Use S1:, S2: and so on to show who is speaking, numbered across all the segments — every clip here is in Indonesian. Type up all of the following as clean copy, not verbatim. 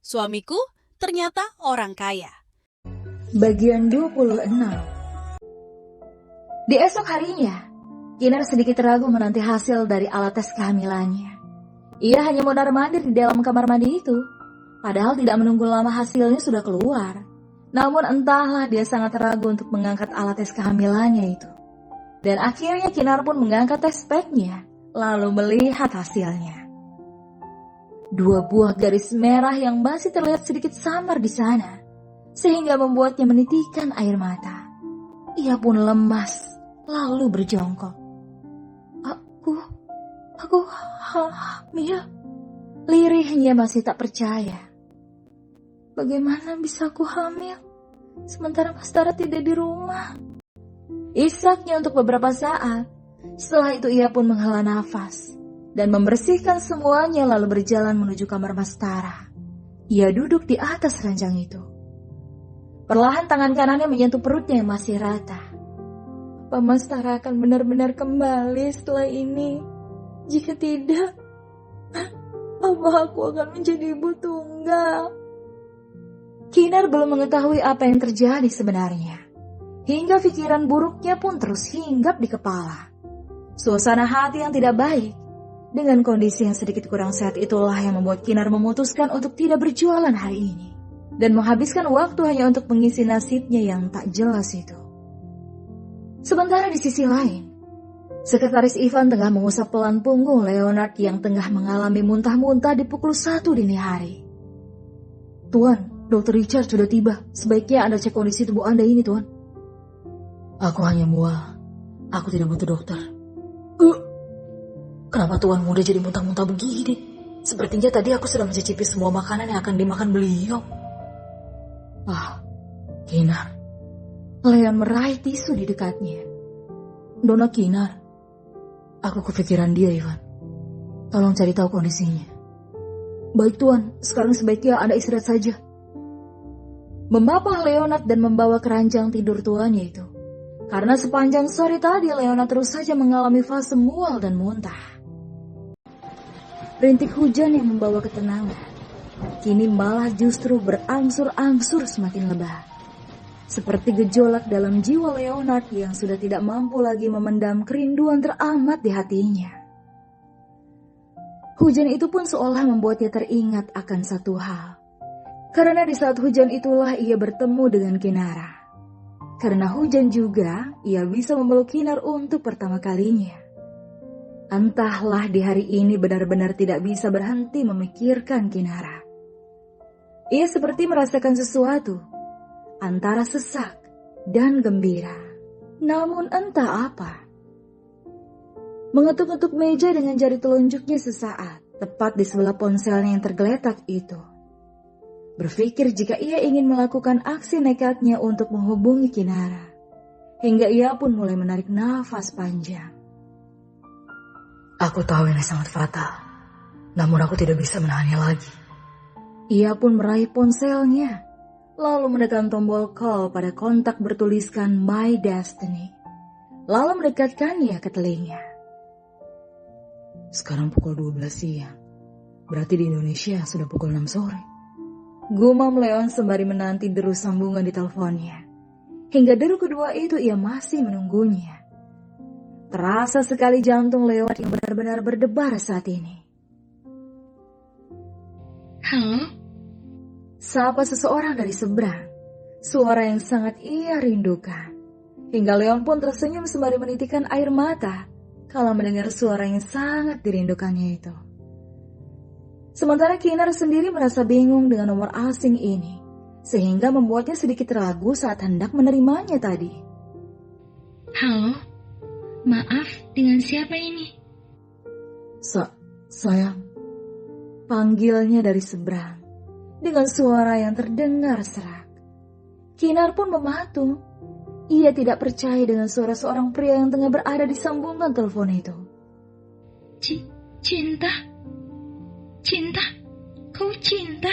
S1: Suamiku ternyata orang kaya.
S2: Bagian 26. Di esok harinya, Kinar sedikit ragu menanti hasil dari alat tes kehamilannya. Ia hanya mondar-mandir di dalam kamar mandi itu, padahal tidak menunggu lama hasilnya sudah keluar. Namun entahlah dia sangat ragu untuk mengangkat alat tes kehamilannya itu. Dan akhirnya Kinar pun mengangkat tes packnya, lalu melihat hasilnya. 2 buah garis merah yang masih terlihat sedikit samar di sana, sehingga membuatnya menitikkan air mata. Ia pun lemas, lalu berjongkok. Aku hamil. Lirihnya masih tak percaya. Bagaimana bisa aku hamil? Sementara Mas Tara tidak di rumah. Isaknya untuk beberapa saat. Setelah itu ia pun menghela nafas dan membersihkan semuanya lalu berjalan menuju kamar Mas Tara. Ia duduk di atas ranjang itu. Perlahan tangan kanannya menyentuh perutnya yang masih rata. Apa Mas Tara akan benar-benar kembali setelah ini? Jika tidak, apa aku akan menjadi ibu tunggal? Kinar belum mengetahui apa yang terjadi sebenarnya. Hingga pikiran buruknya pun terus hinggap di kepala. Suasana hati yang tidak baik dengan kondisi yang sedikit kurang sehat itulah yang membuat Kinar memutuskan untuk tidak berjualan hari ini dan menghabiskan waktu hanya untuk mengisi nasibnya yang tak jelas itu. Sementara di sisi lain, Sekretaris Ivan tengah mengusap pelan punggung Leonard yang tengah mengalami muntah-muntah di pukul 1 dini hari. Tuan, Dr. Richard sudah tiba. Sebaiknya Anda cek kondisi tubuh Anda ini, Tuan. Aku hanya mual. Aku tidak butuh dokter. Kenapa Tuan muda jadi muntah-muntah begini? Sepertinya tadi aku sudah mencicipi semua makanan yang akan dimakan beliau. Kinar. Leon meraih tisu di dekatnya. Dona Kinar. Aku kepikiran dia, Ivan. Tolong cari tahu kondisinya. Baik, Tuan. Sekarang sebaiknya Anda istirahat saja. Membapah Leonard dan membawa keranjang tidur tuannya itu. Karena sepanjang sore tadi Leonard terus saja mengalami fase mual dan muntah. Rintik hujan yang membawa ketenangan, kini malah justru berangsur-angsur semakin lebat. Seperti gejolak dalam jiwa Leonard yang sudah tidak mampu lagi memendam kerinduan teramat di hatinya. Hujan itu pun seolah membuatnya teringat akan satu hal. Karena di saat hujan itulah ia bertemu dengan Kinara. Karena hujan juga, ia bisa memeluk Kinar untuk pertama kalinya. Entahlah di hari ini benar-benar tidak bisa berhenti memikirkan Kinara. Ia seperti merasakan sesuatu, antara sesak dan gembira. Namun entah apa. Mengetuk-ngetuk meja dengan jari telunjuknya sesaat, tepat di sebelah ponselnya yang tergeletak itu. Berpikir jika ia ingin melakukan aksi nekatnya untuk menghubungi Kinara. Hingga ia pun mulai menarik nafas panjang. Aku tahu ini sangat fatal, namun aku tidak bisa menahannya lagi. Ia pun meraih ponselnya, lalu menekan tombol call pada kontak bertuliskan My Destiny. Lalu mendekatkannya ke telinga. Sekarang pukul 12 siang, berarti di Indonesia sudah pukul 6 sore. Gumam Leon sembari menanti deru sambungan di teleponnya. Hingga deru kedua itu ia masih menunggunya. Terasa sekali jantung Leon yang benar-benar berdebar saat ini.
S3: Halo?
S2: Sapa seseorang dari seberang. Suara yang sangat ia rindukan. Hingga Leon pun tersenyum sembari menitikkan air mata kalau mendengar suara yang sangat dirindukannya itu. Sementara Kinar sendiri merasa bingung dengan nomor asing ini, sehingga membuatnya sedikit ragu saat hendak menerimanya tadi.
S3: Halo? Maaf, dengan siapa ini?
S2: Sayang, panggilnya dari seberang, dengan suara yang terdengar serak. Kinar pun mematung. Ia tidak percaya dengan suara seorang pria yang tengah berada di sambungan telepon itu.
S3: Cinta? Cinta? Kau cinta?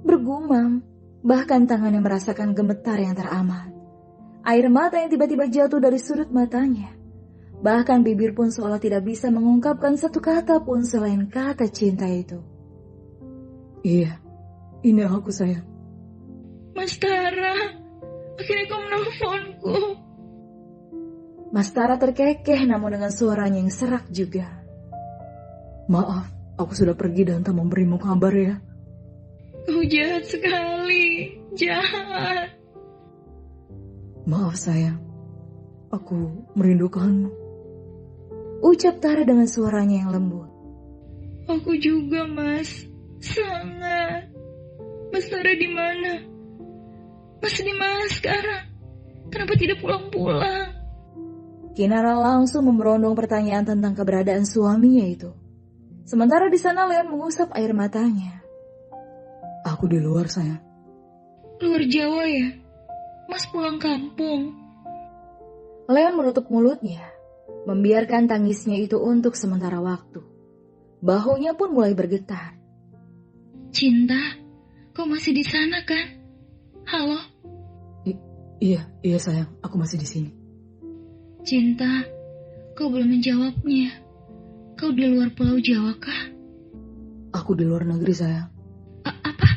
S2: Bergumam, bahkan tangannya merasakan gemetar yang teramat. Air mata yang tiba-tiba jatuh dari sudut matanya. Bahkan bibir pun seolah tidak bisa mengungkapkan satu kata pun selain kata cinta itu. Iya, Ini aku sayang.
S3: Mas Tara, akhirnya kau menelponku.
S2: Mas Tara terkekeh namun dengan suaranya yang serak juga. Maaf, aku sudah pergi dan tak memberimu kabar ya.
S3: Kau jahat sekali, jahat.
S2: Maaf sayang, aku merindukanmu. Ucap Tara dengan suaranya yang lembut.
S3: Aku juga, Mas. Sangat. Mas Tara di mana? Mas di mana sekarang? Kenapa tidak pulang-pulang?
S2: Kinara langsung memberondong pertanyaan tentang keberadaan suaminya itu. Sementara di sana Leon mengusap air matanya. Aku di luar sayang.
S3: Luar Jawa ya? Mas pulang kampung.
S2: Leon menutup mulutnya, membiarkan tangisnya itu untuk sementara waktu. Bahunya pun mulai bergetar.
S3: Cinta, kau masih di sana kan? Halo?
S2: Iya sayang, aku masih di sini.
S3: Cinta, kau belum menjawabnya. Kau di luar Pulau Jawa kah?
S2: Aku di luar negeri sayang.
S3: Apa?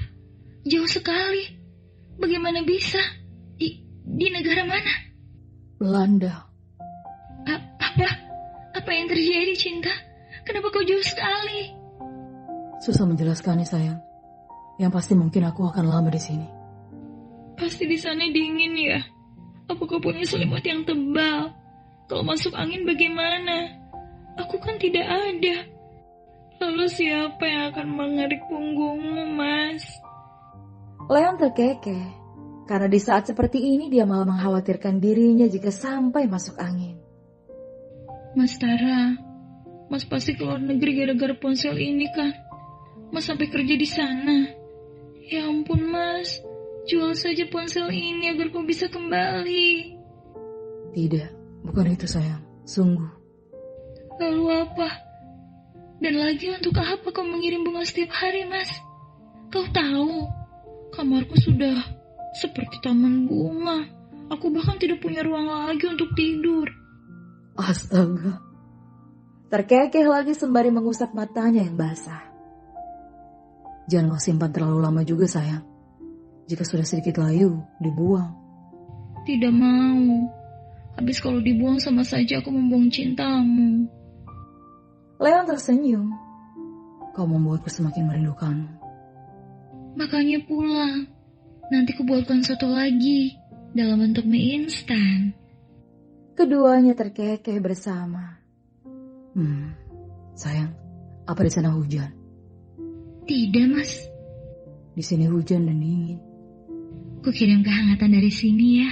S3: Jauh sekali. Bagaimana bisa? Di negara mana?
S2: Belanda.
S3: Apa yang terjadi, Cinta? Kenapa kau jauh sekali?
S2: Susah menjelaskannya sayang. Yang pasti mungkin aku akan lama di sini.
S3: Pasti di sana dingin ya. Apakah punya selimut yang tebal? Kalau masuk angin bagaimana? Aku kan tidak ada. Lalu siapa yang akan mengarik punggungmu, Mas?
S2: Leon terkekeh, karena di saat seperti ini dia malah mengkhawatirkan dirinya jika sampai masuk angin.
S3: Mas Tara, Mas pasti keluar negeri gara-gara ponsel ini kan? Mas sampai kerja di sana. Ya ampun Mas, jual saja ponsel ini agar kau bisa kembali.
S2: Tidak, bukan itu sayang, sungguh.
S3: Lalu apa? Dan lagi untuk apa kau mengirim bunga setiap hari, Mas? Kau tahu, kamarku sudah seperti taman bunga. Aku bahkan tidak punya ruang lagi untuk tidur.
S2: Astaga. Terkekeh lagi sembari mengusap matanya yang basah. Jangan kau simpan terlalu lama juga sayang. Jika sudah sedikit layu, dibuang.
S3: Tidak mau. Habis kalau dibuang sama saja aku membuang cintamu.
S2: Leon tersenyum. Kau membuatku semakin merindukanmu.
S3: Makanya pulang. Nanti kubuatkan satu lagi dalam bentuk mie instan.
S2: Keduanya terkekeh bersama. Sayang, apa di sana hujan?
S3: Tidak, Mas.
S2: Di sini hujan dan dingin.
S3: Kukirim kehangatan dari sini ya.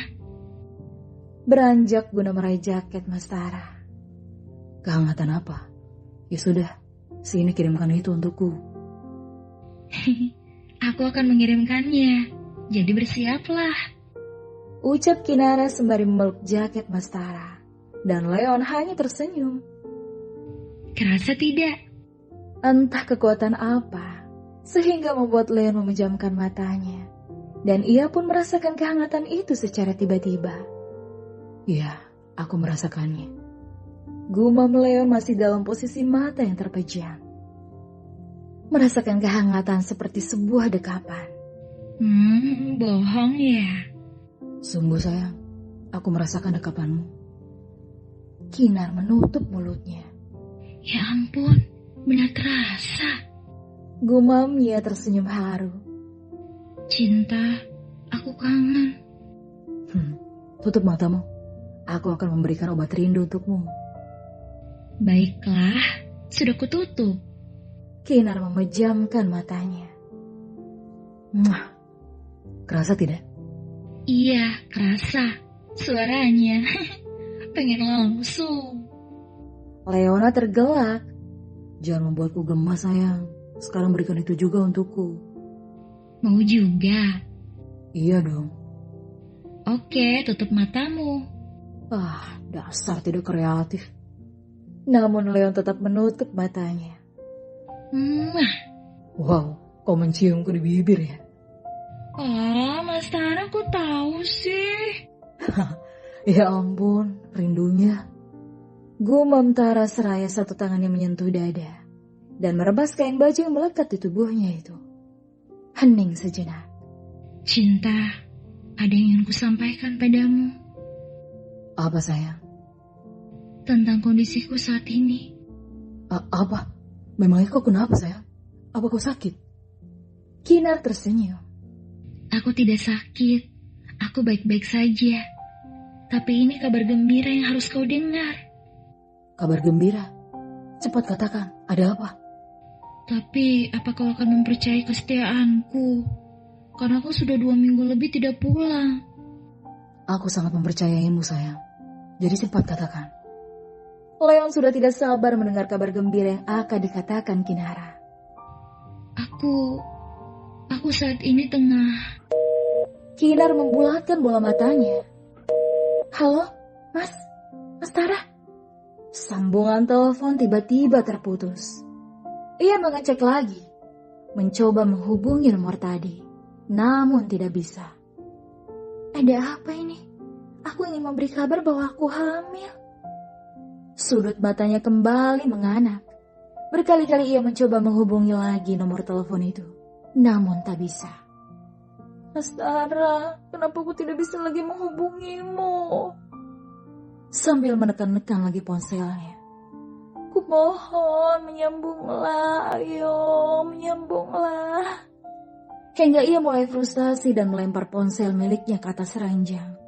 S2: Beranjak guna meraih jaket Mas Tara. Kehangatan apa? Ya sudah, sini kirimkan itu untukku.
S3: Aku akan mengirimkannya. Jadi bersiaplah.
S2: Ucap Kinara sembari memeluk jaket Mas Tara. Dan Leon hanya tersenyum.
S3: Kerasa tidak?
S2: Entah kekuatan apa, sehingga membuat Leon memejamkan matanya. Dan ia pun merasakan kehangatan itu secara tiba-tiba. Ya, aku merasakannya. Gumam Leon masih dalam posisi mata yang terpejam. Merasakan kehangatan seperti sebuah dekapan.
S3: Bohong ya.
S2: Sungguh sayang, aku merasakan dekapanmu. Kinar menutup mulutnya.
S3: Ya ampun, benar terasa.
S2: Gumamnya tersenyum haru.
S3: Cinta, aku kangen.
S2: Tutup matamu. Aku akan memberikan obat rindu untukmu.
S3: Baiklah, sudah kututup.
S2: Kinar memejamkan matanya. Kerasa tidak?
S3: Iya, kerasa. Suaranya. Pengen langsung.
S2: Leona tergelak. Jangan membuatku gemas sayang. Sekarang berikan itu juga untukku.
S3: Mau juga?
S2: Iya dong.
S3: Oke, tutup matamu.
S2: Dasar tidak kreatif. Namun Leon tetap menutup matanya. Wow, kau menciumku di bibir ya?
S3: Mas Tara kok tahu sih?
S2: Ya ampun, rindunya. Gumam Tara seraya satu tangannya menyentuh dada dan merebas kain baju yang melekat di tubuhnya itu. Hening sejenak.
S3: Cinta, ada yang ingin kusampaikan padamu
S2: Apa sayang?
S3: tentang kondisiku saat ini.
S2: Apa? Memangnya kau kenapa sayang? Apa kau sakit? Kinar tersenyum.
S3: Aku tidak sakit, aku baik-baik saja. Tapi ini kabar gembira yang harus kau dengar.
S2: Kabar gembira? Cepat katakan, ada apa?
S3: Tapi apa kau akan mempercayai kesetiaanku? Karena aku sudah 2 minggu lebih tidak pulang.
S2: Aku sangat mempercayaimu sayang. Jadi cepat katakan. Leon sudah tidak sabar mendengar kabar gembira yang akan dikatakan Kinara.
S3: Aku saat ini tengah...
S2: Kinar membulatkan bola matanya. Halo, Mas Tara. Sambungan telepon tiba-tiba terputus. Ia mengecek lagi, mencoba menghubungi nomor tadi, namun tidak bisa. Ada apa ini? Aku ingin memberi kabar bahwa aku hamil. Sudut matanya kembali menganak. Berkali-kali ia mencoba menghubungi lagi nomor telepon itu, namun tak bisa. Mas Tara, kenapa aku tidak bisa lagi menghubungimu? Sambil menekan-nekan lagi ponselnya. Kumohon, menyambunglah, ayo, menyambunglah. Hingga ia mulai frustasi dan melempar ponsel miliknya ke atas ranjang.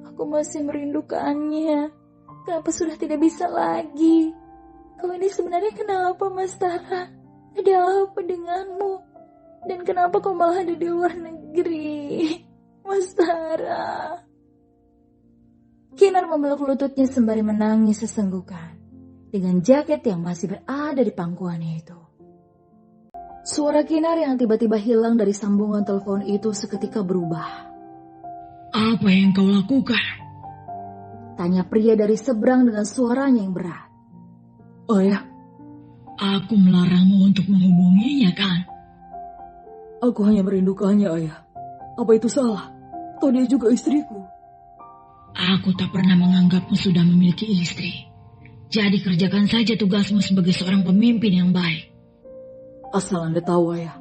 S2: Aku masih merindukannya. Kenapa sudah tidak bisa lagi? Kau ini sebenarnya kenapa, Mas Tara? Ada apa denganmu? Dan kenapa kau malah ada di luar negeri? Mas Tara. Kinar memeluk lututnya sembari menangis sesenggukan. Dengan jaket yang masih berada di pangkuannya itu. Suara Kinar yang tiba-tiba hilang dari sambungan telepon itu seketika berubah.
S3: Apa yang kau lakukan?
S2: Tanya pria dari seberang dengan suaranya yang berat. Oh ya,
S3: Aku melarangmu untuk menghubunginya kan?
S2: aku hanya merindukannya, ayah. Apa itu salah? Atau dia juga istriku?
S3: Aku tak pernah menganggapmu sudah memiliki istri. Jadi kerjakan saja tugasmu sebagai seorang pemimpin yang baik.
S2: Asal Anda tahu, ayah,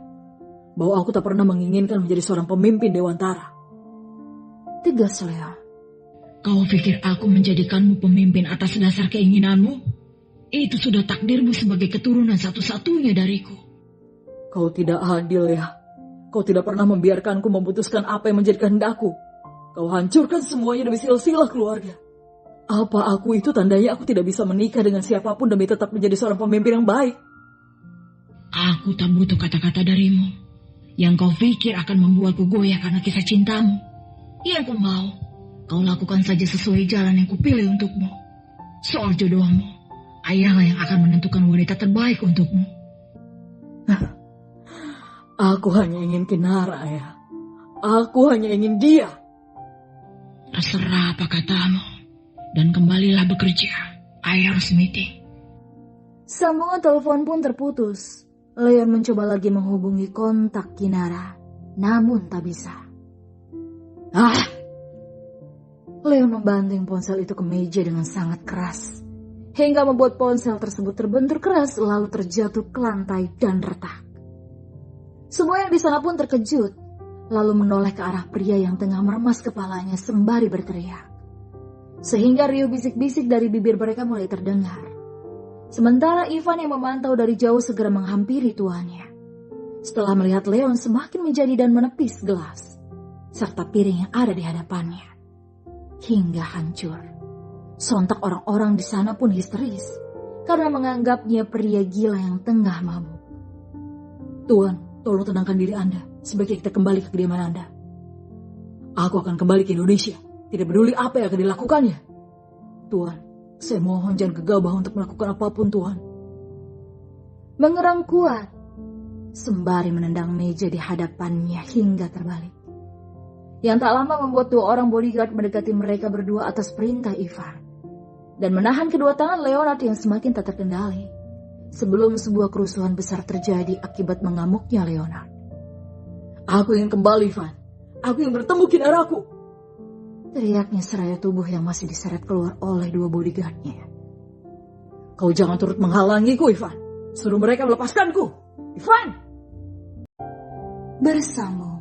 S2: bahwa aku tak pernah menginginkan menjadi seorang pemimpin Dewantara. Tegas, Lea.
S3: Kau pikir aku menjadikanmu pemimpin atas dasar keinginanmu? Itu sudah takdirmu sebagai keturunan satu-satunya dariku.
S2: Kau tidak adil, ya. Kau tidak pernah membiarkanku memutuskan apa yang menjadi kehendakku. Kau hancurkan semuanya demi silsilah keluarga. Apa aku itu tandanya aku tidak bisa menikah dengan siapapun demi tetap menjadi seorang pemimpin yang baik?
S3: Aku tak butuh kata-kata darimu. Yang kau pikir akan membuatku goyah karena kisah cintamu. Yang ku mau, kau lakukan saja sesuai jalan yang kupilih untukmu. Soal jodohmu, ayahlah yang akan menentukan wanita terbaik untukmu.
S2: Aku hanya ingin Kinara, ya. Aku hanya ingin dia.
S3: Terserah apa katamu. Dan kembalilah bekerja. I harus meeting.
S2: Sambungan telepon pun terputus. Leon mencoba lagi menghubungi kontak Kinara, namun tak bisa. Leon membanting ponsel itu ke meja dengan sangat keras, hingga membuat ponsel tersebut terbentur keras lalu terjatuh ke lantai dan retak. Semua yang di sana pun terkejut, lalu menoleh ke arah pria yang tengah meremas kepalanya sembari berteriak. Sehingga riuh bisik-bisik dari bibir mereka mulai terdengar. Sementara Ivan yang memantau dari jauh segera menghampiri tuannya. Setelah melihat Leon semakin menjadi dan menepis gelas, serta piring yang ada di hadapannya. Hingga hancur. Sontak orang-orang di sana pun histeris, karena menganggapnya pria gila yang tengah mabuk. Tuan, tolong tenangkan diri Anda. Sebaiknya kita kembali ke kediaman Anda. Aku akan kembali ke Indonesia. Tidak peduli apa yang akan dilakukannya. Tuan, saya mohon jangan gegabah untuk melakukan apapun, Tuan. Mengerang kuat, sembari menendang meja di hadapannya hingga terbalik. Yang tak lama membuat 2 orang bodyguard mendekati mereka berdua atas perintah Ivan. Dan menahan kedua tangan Leonard yang semakin tak terkendali. Sebelum sebuah kerusuhan besar terjadi akibat mengamuknya Leonard. Aku ingin kembali, Ivan. Aku ingin bertemu Kinaraku. Teriaknya seraya tubuh yang masih diseret keluar oleh 2 bodyguardnya. Kau jangan turut menghalangiku, Ivan. Suruh mereka melepaskanku. Ivan! bersambung.